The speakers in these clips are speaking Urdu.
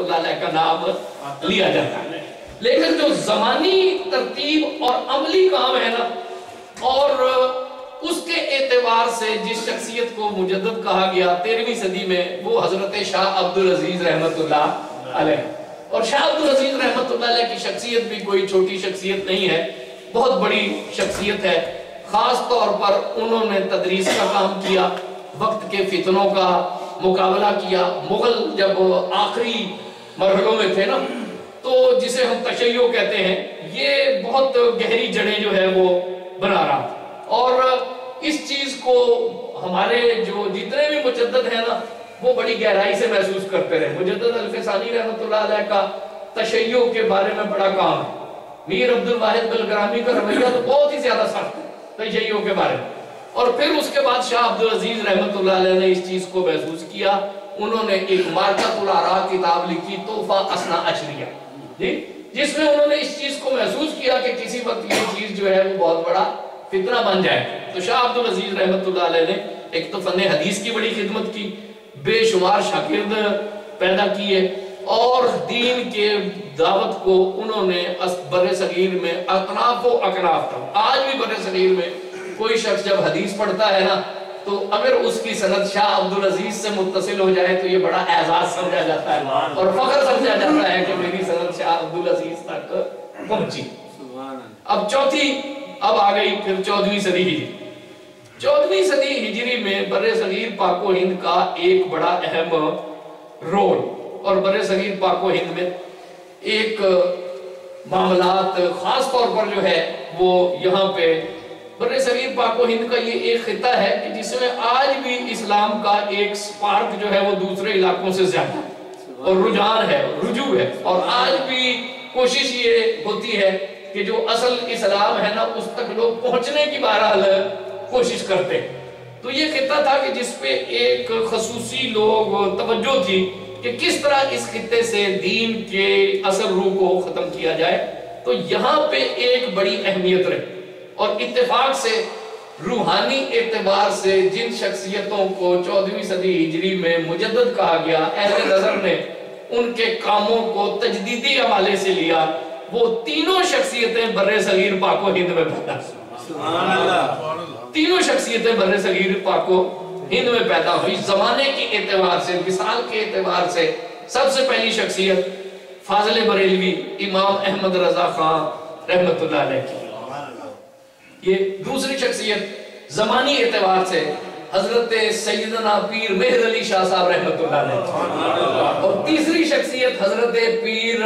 اللہ علیہ کا نام لیا جاتا ہے. لیکن جو زمانی ترتیب اور عملی کام ہے نا، اور اس کے اعتبار سے جس شخصیت کو مجدد کہا گیا 13ویں صدی میں، وہ حضرت شاہ عبدالعزیز رحمت اللہ علیہ. اور شاہ عبدالعزیز رحمت اللہ علیہ کی شخصیت بھی کوئی چھوٹی شخصیت نہیں ہے، بہت بڑی شخصیت ہے. خاص طور پر انہوں نے تدریس کا کام کیا، وقت کے فتنوں کا مقابلہ کیا. مغل جب آخری مرحلوں میں تھے نا، تو جسے ہم تشیع کہتے ہیں، یہ بہت گہری جڑیں جو ہے وہ بنا رہا. اور اس چیز کو ہمارے جو جتنے بھی مجدد ہیں نا، وہ بڑی گہرائی سے محسوس کرتے رہے. مجدد الفسانی رحمت اللہ علیہ کا تشیع کے بارے میں بڑا کام ہے. میر عبد الواحد بلگرامی کا رویہ تو بہت ہی زیادہ سخت ہے تشیع کے بارے میں. اور پھر اس کے بعد شاہ عبدالعزیز رحمت اللہ علیہ نے اس چیز کو محسوس کیا. انہوں نے ایک مارکۃ الآراء کتاب لکھی، تحفہ اثنا عشریہ، جس میں انہوں نے اس چیز کو محسوس کیا کہ کسی وقت یہ چیز جو ہے وہ بہت بڑا فتنہ بن جائے. تو شاہ عبدالعزیز رحمت اللہ علیہ نے ایک تو فن حدیث کی بڑی خدمت کی، بے شمار شاگرد پیدا کیے، اور دین کے دعوت کو انہوں نے بر صغیر میں اطراف و اکناف تک. آج بھی بر صغیر میں کوئی شخص جب حدیث پڑھتا ہے نا، تو اگر اس کی سند شاہ عبدالعزیز سے متصل ہو جائے تو یہ بڑا اعزاز سمجھا جاتا ہے اور فخر سمجھا جاتا ہے کہ میری سند شاہ عبدالعزیز تک پہنچی. اب آ گئی پھر 14ویں صدی ہجری. 14ویں صدی ہجری میں بر صغیر پاک و ہند کا ایک بڑا اہم رول، اور بر صغیر پاک و ہند میں ایک معاملات خاص طور پر جو ہے وہ یہاں پہ بر صغیر پاک و ہند کا یہ ایک خطہ ہے کہ جس میں آج بھی اسلام کا ایک سپارک جو ہے وہ دوسرے علاقوں سے زیادہ ہے، اور رجحان ہے، رجوع ہے. اور آج بھی کوشش یہ ہوتی ہے کہ جو اصل اسلام ہے نا، اس تک لوگ پہنچنے کی بہرحال کوشش کرتے. تو یہ خطہ تھا کہ جس پہ ایک خصوصی لوگ توجہ تھی کہ کس طرح اس خطے سے دین کے اثر روح کو ختم کیا جائے. تو یہاں پہ ایک بڑی اہمیت رہی، اور اتفاق سے روحانی اعتبار سے جن شخصیتوں کو 14ویں صدی ہجری میں مجدد کہا گیا، اہل نظر نے ان کے کاموں کو تجدیدی حوالے سے لیا. وہ تینوں شخصیتیں بر صغیر پاک و ہند میں پیدا ہوئی. تینوں شخصیتیں بر صغیر پاک و ہند میں پیدا ہوئی. زمانے کے اعتبار سے، مثال کے اعتبار سے سب سے پہلی شخصیت فاضل بریلوی امام احمد رضا خان رحمت اللہ علیہ کی. یہ دوسری شخصیت زمانی اعتبار سے حضرت سیدنا پیر مہر علی شاہ صاحب رحمت اللہ علیہ. اور تیسری شخصیت حضرت پیر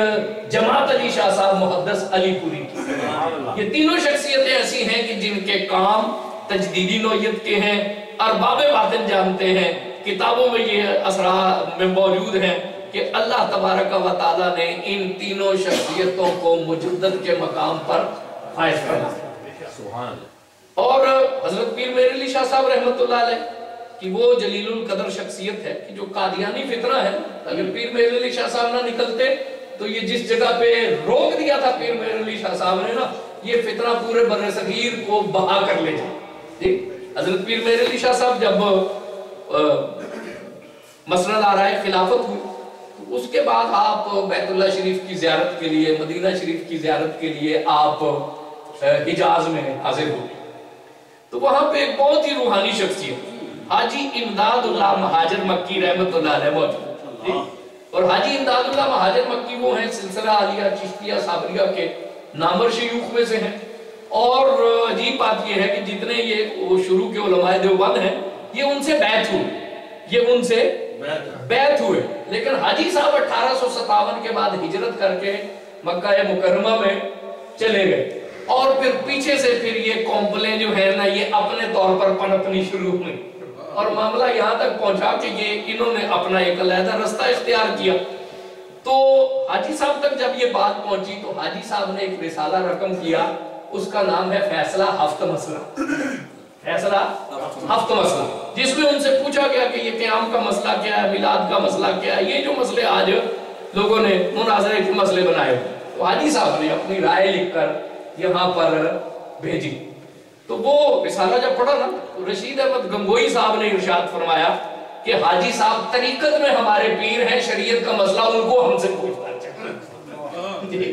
جماعت علی شاہ صاحب محدث علی پوری کی. یہ تینوں شخصیتیں ایسی ہیں کہ جن کے کام تجدیدی نوعیت کے ہیں، ارباب باطن جانتے ہیں. کتابوں میں یہ اسرار میں موجود ہیں کہ اللہ تبارک و تعالیٰ نے ان تینوں شخصیتوں کو مجدد کے مقام پر فائز کرنا. اور حضرت پیر مہر علی شاہ صاحب رحمت اللہ علیہ کہ وہ جلیل القدر شخصیت ہے کہ جو قادیانی فتنہ ہے، اگر پیر مہر علی شاہ صاحب نہ نکلتے تو یہ جس جگہ پہ روک دیا تھا پیر مہر علی شاہ صاحب نے نا، یہ فتنہ پورے بر صغیر کو بہا کر لے جائے. حضرت پیر مہر علی شاہ صاحب جب مسند آرائے خلافت ہوئی، تو اس کے بعد آپ بیت اللہ شریف کی زیارت کے لیے، مدینہ شریف کی زیارت کے لیے آپ حجاز میں حاضر ہوئے. تو وہاں پہ ایک بہت ہی روحانی شخصیت حاجی امداد اللہ مہاجر مکی رحمت اللہ علیہ موجود. اور حاجی امداد اللہ مہاجر مکی وہ ہیں سلسلہ عالیہ چشتیہ صابریہ کے نامور شیوخ میں سے ہیں. اور عجیب بات یہ ہے کہ جتنے یہ شروع کے علماء دیوبند ہیں، یہ ان سے بیعت ہوئے. لیکن حاجی صاحب 1857 کے بعد ہجرت کر کے مکہ مکرمہ میں چلے گئے، اور پھر پیچھے سے پھر یہ قومپلیں جو ہیں نا، یہ اپنے طور پر پنپنی شروع ہوئی، اور معاملہ یہاں تک پہنچا کہ یہ انہوں نے اپنا ایک علیحدہ رستہ اختیار کیا. تو حاجی صاحب تک جب یہ بات پہنچی تو حاجی صاحب نے ایک رسالہ رقم کیا، اس کا نام ہے فیصلہ ہفت مسئلہ. فیصلہ ہفت مسئلہ، جس میں ان سے پوچھا گیا کہ یہ قیام کا مسئلہ کیا ہے، میلاد کا مسئلہ کیا ہے، یہ جو مسئلے آج لوگوں نے مناظرے کے مسئلے بنائے. تو حاجی صاحب نے اپنی رائے لکھ کر یہاں پر بھیجی. تو وہ رسالہ جب پڑھا نا، تو رشید احمد گنگوئی صاحب نے ارشاد فرمایا کہ حاجی صاحب طریقت میں ہمارے پیر ہیں، شریعت کا مسئلہ ان کو ہم سے پوچھنا چاہیے۔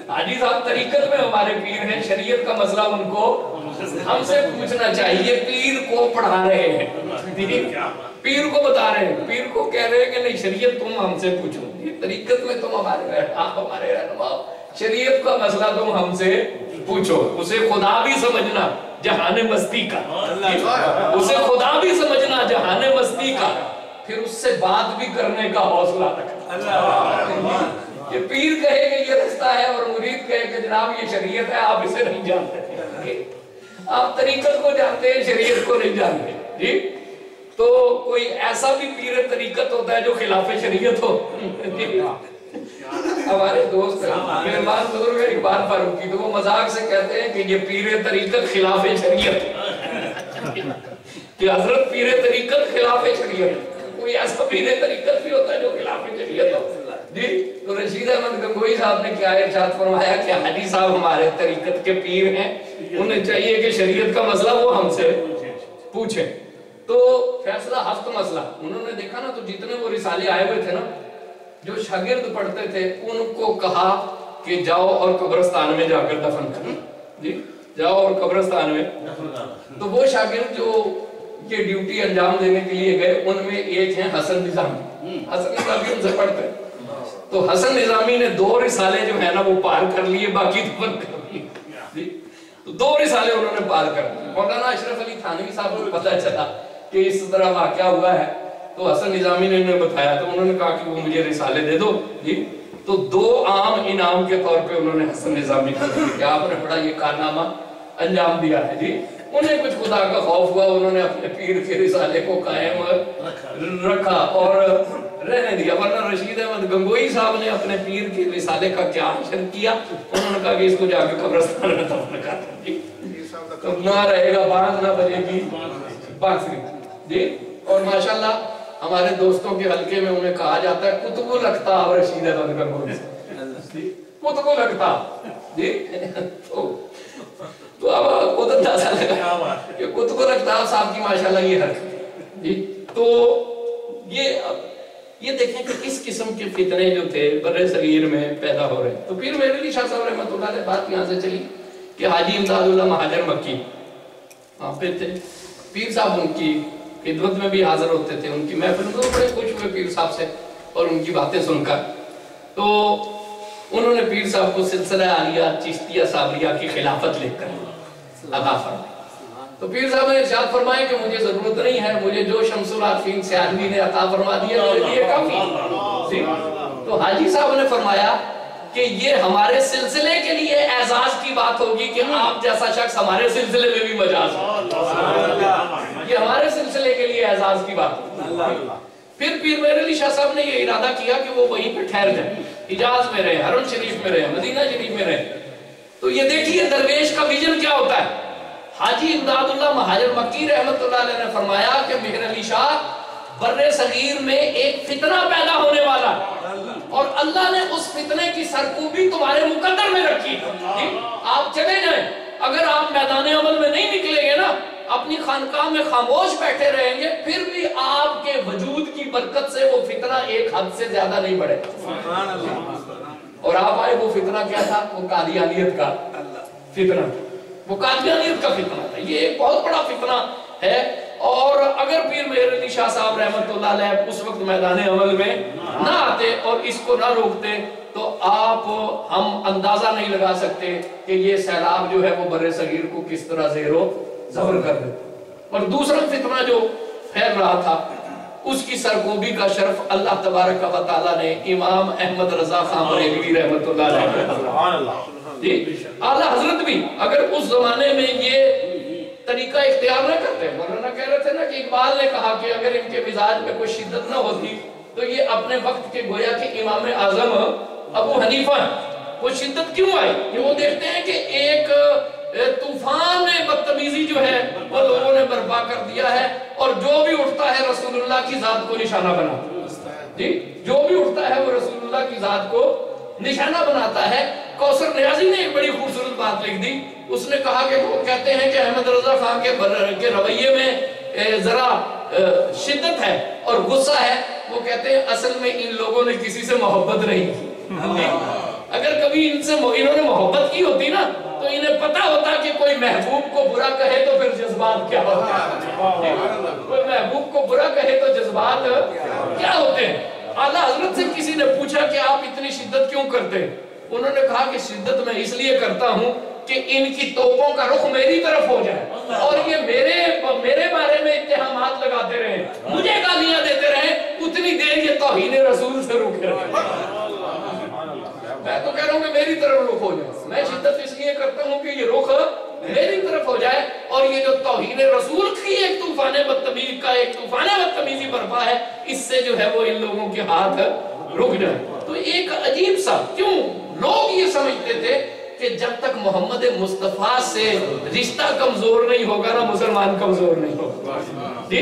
حاجی صاحب طریقت میں ہمارے پیر ہیں، شریعت کا مسئلہ ان کو ہم سے پوچھنا چاہیے۔ پیر کو پڑھا رہے ہیں، پیر کو بتا رہے ہیں، پیر کو کہہ رہے ہیں کہ نہیں شریعت تم ہم سے پوچھو، یہ طریقت میں تم ہمارے رہنما، شریعت کا مسئلہ تم ہم سے پوچھو۔ اسے خدا بھی سمجھنا جہان مستی کا، اسے خدا بھی سمجھنا جہان مستی کا، پھر اس سے بات بھی کرنے کا حوصلہ رکھنا۔ یہ پیر کہے کہ یہ رستہ ہے اور مرید کہے کہ جناب یہ شریعت ہے، آپ اسے نہیں جانتے، آپ طریقت کو جانتے ہیں، شریعت کو نہیں جانتے۔ جی تو کوئی ایسا بھی پیر طریقت ہوتا ہے جو خلاف شریعت ہو؟ ہمارے دوست مہربان بزرگ اقبال فاروقی، تو وہ مذاق سے کہتے ہیں کہ یہ پیر طریقت خلاف شریعت، کہ حضرت پیر طریقت خلاف شریعت، کوئی ایسا پیر طریقت بھی ہوتا ہے جو خلاف شریعت ہو؟ جی تو رشید احمد گنگوئی صاحب نے کیا ارشاد فرمایا کہ حاجی صاحب ہمارے طریقت کے پیر ہیں، انہیں چاہیے کہ شریعت کا مسئلہ وہ ہم سے پوچھیں۔ تو فیصلہ ہفت مسئلہ انہوں نے دیکھا نا، تو جتنے وہ رسالے آئے ہوئے تھے نا، جو شاگرد پڑھتے تھے ان کو کہا کہ جاؤ اور قبرستان میں جا کر دفن کرو، جی جاؤ اور قبرستان میں۔ تو وہ شاگرد جو یہ ڈیوٹی انجام دینے کے لیے گئے، ان میں ایک ہیں حسن نظامی، حسن نظامی ان سے پڑھتے ہیں۔ تو حسن نظامی نے 2 رسالے جو ہے نا وہ پار کر لیے، باقی دفن کر لیے، تو 2 رسالے انہوں نے پار کر لیے۔ مولانا اشرف علی تھانوی صاحب کو پتہ چلا کہ اس طرح واقعہ ہوا ہے، تو حسن نظامی نے انہیں بتایا، تو انہوں نے کہا کہ وہ مجھے رسالے دے دو، جی تو 2 عام انعام کے طور پہ انہوں نے حسن نظامی کو دیا کہ آپ نے بڑا یہ کارنامہ انجام دیا ہے۔ جی انہیں کچھ خدا کا خوف ہوا، انہوں نے اپنے پیر کے رسالے کو قائم رکھا اور رہنے دیا، ورنہ رشید احمد گنگوئی صاحب نے اپنے پیر کے رسالے کا کیا حشر کیا، انہوں نے کہا کہ اس کو جا کے قبرستان میں دفن کر دیں، تو نہ رہے گا باز، نہ بجے گی بانسری۔ جی اور ماشاءاللہ ہمارے دوستوں کے حلقے میں انہیں کہا جاتا ہے کتب الکتاب رشید احمد گنگوئی، کتب الکتاب۔ جی تو اب خود اندازہ لگا کہ کتب الکتاب صاحب کی ماشاءاللہ یہ حرکت۔ جی تو یہ دیکھیں کہ کس قسم کے فتنے جو تھے بر صغیر میں پیدا ہو رہے ہیں۔ تو پھر میرے علی شاہ صاحب رحمۃ اللہ علیہ بات یہاں سے چلی کہ حاجی امداد اللہ مہاجر مکی وہاں پہ تھے، پیر صاحب ان کی خدمت میں بھی حاضر ہوتے تھے، ان کی محفل میں بڑے خوش ہوئے پیر صاحب سے اور ان کی باتیں سن کر۔ تو انہوں نے پیر صاحب کو سلسلہ عالیہ چشتیہ صابریہ کی خلافت لے کر عطا فرمائی۔ تو پیر صاحب نے ارشاد فرمایا کہ مجھے ضرورت نہیں ہے، مجھے جو شمس العارفین سیالوی نے عطا فرما دیا میرے لیے کافی۔ تو حاجی صاحب نے فرمایا کہ یہ ہمارے سلسلے کے لیے اعزاز کی بات ہوگی کہ آپ جیسا شخص ہمارے سلسلے میں بھی مجاز ہے، یہ ہمارے سلسلے کے لیے اعزاز کی بات ہوگی۔ پھر پیر میر علی شاہ صاحب نے یہ ارادہ کیا کہ وہ وہیں پہ ٹھہر جائیں، حجاز میں رہے، حرم شریف میں رہے، مدینہ شریف میں رہے۔ تو یہ دیکھیے درویش کا ویژن کیا ہوتا ہے۔ حاجی امداد اللہ مہاجر مکی رحمت اللہ علیہ نے فرمایا کہ مہر علی شاہ بر صغیر میں ایک فتنہ پیدا ہونے والا اور اللہ نے اس فتنے کی سرکوبی تمہارے مقدر میں رکھی، آپ چلے جائیں، اگر آپ میدان عمل میں نہیں نکلیں گے نا، اپنی خانقاہ میں خاموش بیٹھے رہیں گے، پھر بھی آپ کے وجود کی برکت سے وہ فتنہ ایک حد سے زیادہ نہیں بڑھے۔ اور آپ آئے، وہ فتنہ کیا تھا؟ وہ قادیانیت کا فتنہ، وہ قادیانیت کا فتنہ تھا۔ یہ ایک بہت بڑا فتنہ ہے، اور اگر پیر مہر علی شاہ صاحب رحمت اللہ علیہ اس وقت میدان عمل میں نہ آتے اور اس کو نہ روکتے تو ہم اندازہ نہیں لگا سکتے کہ یہ سیلاب جو ہے وہ بر صغیر کو کس طرح زیر و زبر کر دیتا۔ اور دوسرا فتنہ جو پھیل رہا تھا اس کی سرکوبی کا شرف اللہ تبارک و تعالیٰ نے امام احمد رضا خان بریلوی رحمت اللہ علیہ اعلیٰ حضرت بھی اگر اس زمانے میں یہ طریقہ اختیار نہ کرتے، مولانا کہہ رہے تھے نا کہ اقبال نے کہا کہ اگر ان کے مزاج میں کوئی شدت نہ ہوتی تو یہ اپنے وقت کے گویا کہ امام اعظم ابو حنیفہ وہ شدت کیوں آئی کہ وہ دیکھتے ہیں کہ ایک طوفان بدتمیزی جو ہے وہ لوگوں نے برپا کر دیا ہے، اور جو بھی اٹھتا ہے رسول اللہ کی ذات کو نشانہ بناتا ہے، جو بھی اٹھتا ہے وہ رسول اللہ کی ذات کو نشانہ بناتا ہے۔ کوثر نیازی نے ایک بڑی خوبصورت بات لکھ دی، اس نے کہا کہ وہ کہتے ہیں کہ احمد رضا خان کے رویے میں ذرا شدت ہے اور غصہ ہے، وہ کہتے ہیں اصل میں ان لوگوں نے کسی سے محبت نہیں کی. اگر کبھی انہوں نے محبت کی ہوتی نا تو انہیں پتا ہوتا کہ کوئی محبوب کو برا کہے تو پھر جذبات کیا ہوتے ہیں. کوئی محبوب کو برا کہے تو جذبات کیا ہوتے ہیں. اعلیٰ حضرت سے کسی نے پوچھا کہ آپ اتنی شدت کیوں کرتے ہیں؟ انہوں نے کہا کہ شدت میں اس لیے کرتا ہوں کہ ان کی توپوں کا رخ میری طرف ہو جائے اور یہ میرے بارے میں اتہامات لگاتے رہے، مجھے گالیاں دیتے رہے، اتنی دیر یہ توہین رسول سے روکے رہے. میں تو کہہ رہا ہوں کہ میری طرف رخ ہو جائے. میں شدت اس لیے کرتا ہوں کہ یہ رخ میری طرف ہو جائے اور یہ جو توہین رسول کی ایک طوفان بدتمیزی برپا ہے، اس سے جو ہے وہ ان لوگوں کے ہاتھ رک جائے. تو ایک عجیب سا، کیوں لوگ یہ سمجھتے تھے کہ جب تک محمد مصطفیٰ سے رشتہ کمزور نہیں ہوگا نا مسلمان کمزور نہیں ہوگا. جی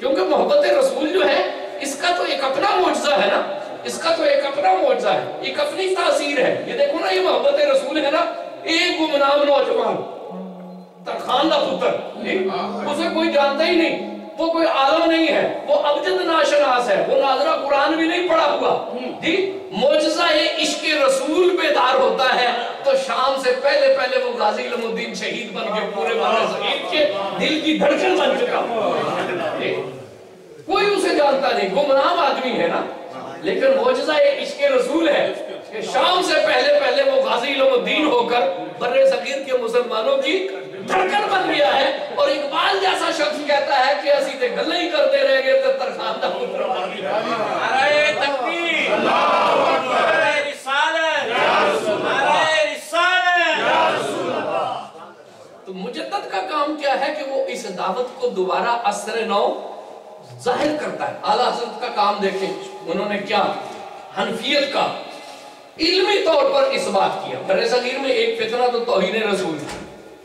کیونکہ محبت رسول جو ہے اس کا تو ایک اپنا معجزہ ہے نا، اس کا تو ایک اپنا معجزہ ہے، ایک اپنی تاثیر ہے. یہ دیکھو نا، یہ محبت رسول ہے نا، ایک گمنام نوجوان ترخان کا پتر، اسے کوئی جانتا ہی نہیں، وہ کوئی عالم نہیں ہے، وہ ابجد ناشناس ہے، وہ ناظرہ قرآن بھی نہیں پڑھا ہوا. جی معجزہ عشق رسول بیدار ہوتا ہے تو شام سے پہلے وہ غازی علم الدین شہید بن کے پورے صحیح کے دل کی دھڑکن بن چکا. کوئی اسے جانتا نہیں، گمنام آدمی ہے نا، لیکن معجزہ عشق رسول ہے کہ شام سے پہلے وہ غازی علم الدین ہو کر بر صغیر کے مسلمانوں کی دھڑکن بن گیا ہے. اور اقبال جیسا شخص کہتا ہے کہ اسی تے گلیں ہی کرتے رہ گئے تو ترخان دا پتر مار گیا. نعرہ تکبیر، اللہ اکبر، نعرہ رسالت، یا رسول اللہ، نعرہ رسالت، یا رسول اللہ. تو مجدد کا کام کیا ہے کہ وہ اس دعوت کو دوبارہ عصر نو ظاہر کرتا ہے. اعلیٰ حضرت کا کام دیکھیں، انہوں نے کیا حنفیت کا علمی طور پر اس بات کیا. بر صغیر میں ایک فتنہ تو توہین رسول،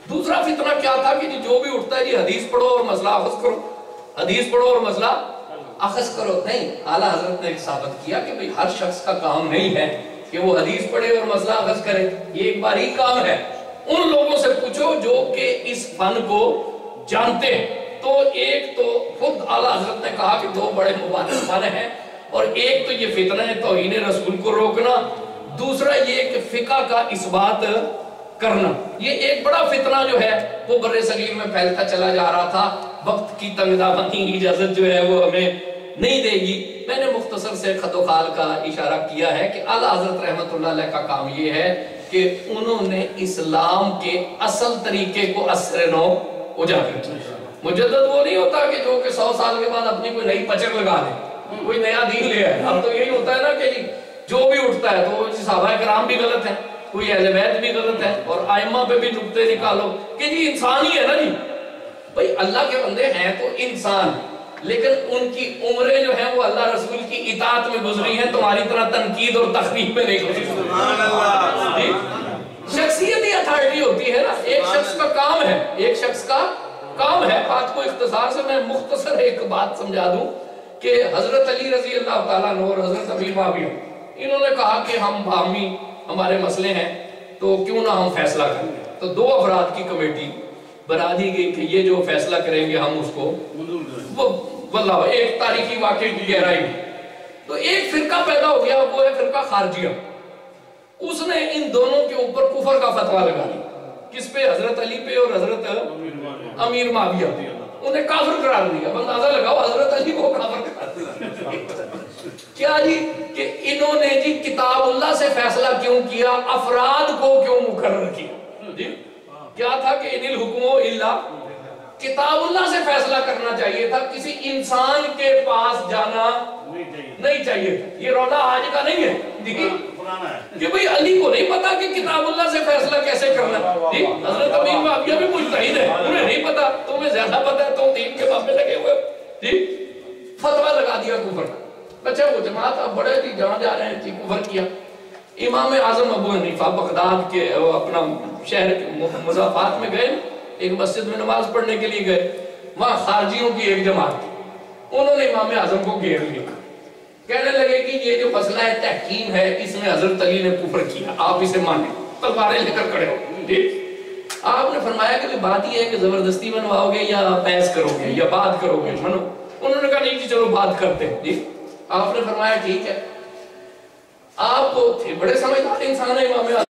دوسرا فتنہ کیا تھا کہ جو بھی اٹھتا ہے جی حدیث پڑھو اور مسئلہ اخذ کرو، حدیث پڑھو اور مسئلہ اخذ کرو. نہیں، اعلیٰ حضرت نے ایک ثابت کیا کہ بھئی ہر شخص کا کام نہیں ہے کہ وہ حدیث پڑھے اور مسئلہ اخذ کرے، یہ ایک باریک کام ہے. ان لوگوں سے پوچھو جو کہ اس فن کو جانتے ہیں. تو ایک تو خود اعلیٰ حضرت نے کہا کہ دو بڑے مبارک فن ہیں، اور ایک تو یہ فتنہ ہے توہین رسول کو روکنا، دوسرا یہ کہ فقہ کا اثبات کرنا. یہ ایک بڑا فتنہ جو ہے وہ بر صغیر میں پھیلتا چلا جا رہا تھا. وقت کی تنگدامانی اجازت جو ہے وہ ہمیں نہیں دے گی. میں نے مختصر سے خط و خال کا اشارہ کیا ہے کہ اعلیٰ حضرت رحمت اللہ علیہ کا کام یہ ہے کہ انہوں نے اسلام کے اصل طریقے کو عصر نو اجاگر کیا. مجدد وہ نہیں ہوتا کہ جو کہ 100 سال کے بعد اپنی کوئی نئی پچر لگا دے، کوئی نیا دین لے آئے. اب تو یہی ہوتا ہے نا کہ جو بھی اٹھتا ہے تو صحابہ کرام بھی غلط ہیں، کوئی اہل بیت بھی غلط ہے، اور ائمہ پہ بھی نقطے نکالو کہ جی انسان ہی ہے نا. جی بھئی اللہ کے بندے ہیں تو انسان، لیکن ان کی عمریں جو ہیں وہ اللہ رسول کی اطاعت میں گزری ہیں، تمہاری طرح تنقید اور تخریب میں نہیں گزری. سبحان اللہ. شخصیت ہی اتھارٹی ہوتی ہے نا. ایک شخص کا کام ہے، ایک شخص کا کام ہے. بات کو اختصار سے میں مختصر ایک بات سمجھا دوں کہ حضرت علی رضی اللہ تعالیٰ عنہ اور حضرت امیر معاویہ انہوں نے کہا کہ ہم باہمی ہمارے مسئلے ہیں تو کیوں نہ ہم فیصلہ کریں. تو دو افراد کی کمیٹی بنا دی گئی کہ یہ جو فیصلہ کریں گے ہم اس کو واللہ ایک تاریخی واقعے کی گہرائی میں. تو ایک فرقہ پیدا ہو گیا، وہ ہے فرقہ خارجیہ. اس نے ان دونوں کے اوپر کفر کا فتویٰ لگا دیا. کس پہ؟ حضرت علی پہ اور حضرت امیر معاویہ. انہیں کافر قرار دیا. اندازہ لگاؤ حضرت علی کو کافر قرار دیا. کیا جی کہ انہوں نے جی کتاب اللہ سے فیصلہ کیوں کیا، افراد کو کیوں مقرر کیا؟ جی کیا تھا کہ ان الحکم الا، کتاب اللہ سے فیصلہ کرنا چاہیے تھا، کسی انسان کے پاس جانا نہیں چاہیے تھا. یہ رولا آج کا نہیں ہے کہ بھئی علی کو نہیں پتا کہ کتاب اللہ سے فیصلہ کیسے کرنا. جی حضرت امیر معاویہ بھی مجتہد ہے، انہیں نہیں پتا، تمہیں زیادہ پتا ہے، تم دین کے باب میں لگے ہوئے. جی فتویٰ لگا دیا کفر کا. اچھا وہ جماعت اب بڑے تھی، جہاں جا رہے ہیں تھی کفر کیا. امام اعظم ابو حنیفہ بغداد کے اپنا شہر کے مضافات میں گئے، ایک مسجد میں نماز پڑھنے کے لیے گئے. وہاں خارجیوں کی ایک جماعت تھی. انہوں نے امام اعظم کو گھیر لیا، کہنے لگے کہ یہ جو مسئلہ ہے تحکیم ہے، اس میں حضرت علی نے کفر کیا، آپ اسے مانیں. تلواریں لے کر کھڑے ہو. آپ نے فرمایا کہ بات یہ ہے کہ زبردستی منواؤ گے یا بحث کرو گے یا بات کرو گے، منو. انہوں نے کہا نہیں جی چلو بات کرتے ہیں جی. آپ نے فرمایا ٹھیک ہے. آپ تھے بڑے سمجھدار انسان ہیں امام